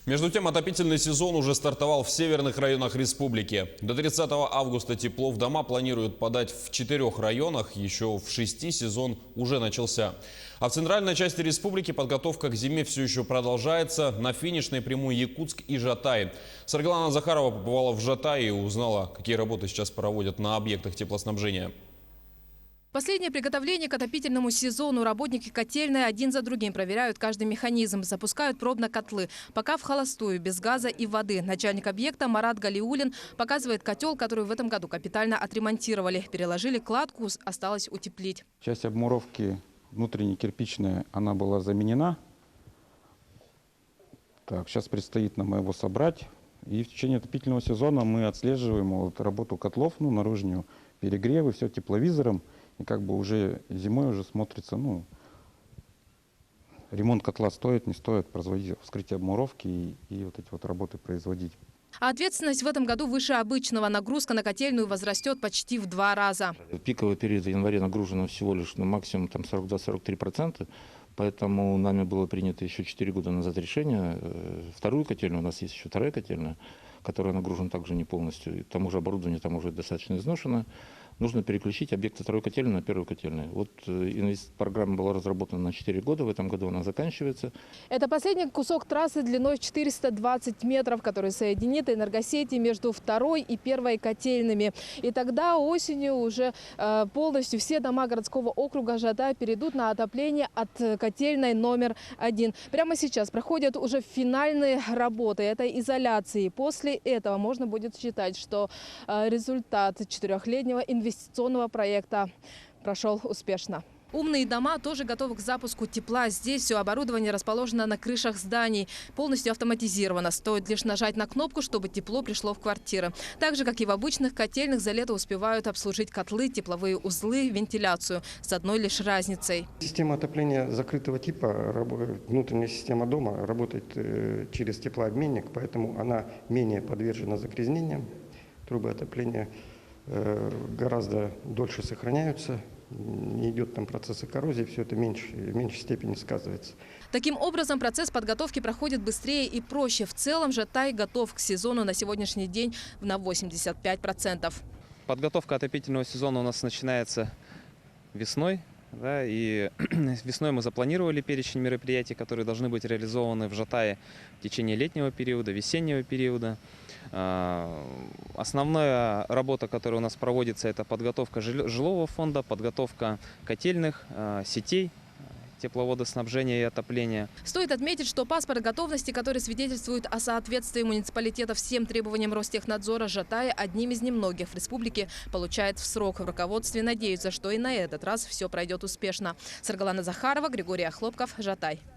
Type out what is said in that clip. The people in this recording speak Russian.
Между тем, отопительный сезон уже стартовал в северных районах республики. До 30 августа тепло в дома планируют подать в 4 районах. Еще в 6 сезон уже начался. А в центральной части республики подготовка к зиме все еще продолжается. На финишной прямой Якутск и Жатай. Саргалана Захарова побывала в Жатае и узнала, какие работы сейчас проводят на объектах теплоснабжения. Последнее приготовление к отопительному сезону. Работники котельной один за другим проверяют каждый механизм, запускают пробно котлы. Пока в холостую, без газа и воды. Начальник объекта Марат Галиулин показывает котел, который в этом году капитально отремонтировали. Переложили кладку, осталось утеплить. Часть обмуровки внутренней кирпичная, она была заменена. Так, сейчас предстоит нам его собрать. И в течение отопительного сезона мы отслеживаем работу котлов, наружную, перегревы, все тепловизором. И как бы уже зимой уже смотрится, ремонт котла стоит, не стоит, производить вскрытие обмуровки и вот эти вот работы производить. А ответственность в этом году выше обычного. Нагрузка на котельную возрастет почти в 2 раза. В пиковый период в январе нагружено всего лишь максимум 42-43%. Поэтому нами было принято еще 4 года назад решение. Вторую котельную, у нас есть еще вторая котельная, которая нагружена также не полностью. И там уже оборудование там уже достаточно изношено. Нужно переключить объекты второй котельной на первую котельную. Вот программа была разработана на 4 года, в этом году она заканчивается. Это последний кусок трассы длиной 420 метров, который соединит энергосети между второй и первой котельными. И тогда осенью уже полностью все дома городского округа Жатай перейдут на отопление от котельной номер 1. Прямо сейчас проходят уже финальные работы этой изоляции. После этого можно будет считать, что результат 4-летнего инвестиционного проекта прошел успешно. Умные дома тоже готовы к запуску тепла. Здесь все оборудование расположено на крышах зданий. Полностью автоматизировано. Стоит лишь нажать на кнопку, чтобы тепло пришло в квартиры. Так же, как и в обычных котельных, за лето успевают обслужить котлы, тепловые узлы, вентиляцию. С одной лишь разницей. Система отопления закрытого типа, внутренняя система дома, работает через теплообменник, поэтому она менее подвержена загрязнениям. Трубы отопления гораздо дольше сохраняются, не идет там процессы коррозии, все это в меньшей степени сказывается. Таким образом, процесс подготовки проходит быстрее и проще. В целом Жатай готов к сезону на сегодняшний день на 85%. Подготовка отопительного сезона у нас начинается весной. Да, и весной мы запланировали перечень мероприятий, которые должны быть реализованы в Жатае в течение летнего периода, весеннего периода. Основная работа, которая у нас проводится, это подготовка жилого фонда, подготовка котельных, сетей тепловодоснабжения и отопления. Стоит отметить, что паспорт готовности, который свидетельствует о соответствии муниципалитета всем требованиям Ростехнадзора, Жатая одним из немногих в республике получает в срок. В руководстве надеются, что и на этот раз все пройдет успешно. Саргалана Захарова, Григорий Охлопков, Жатай.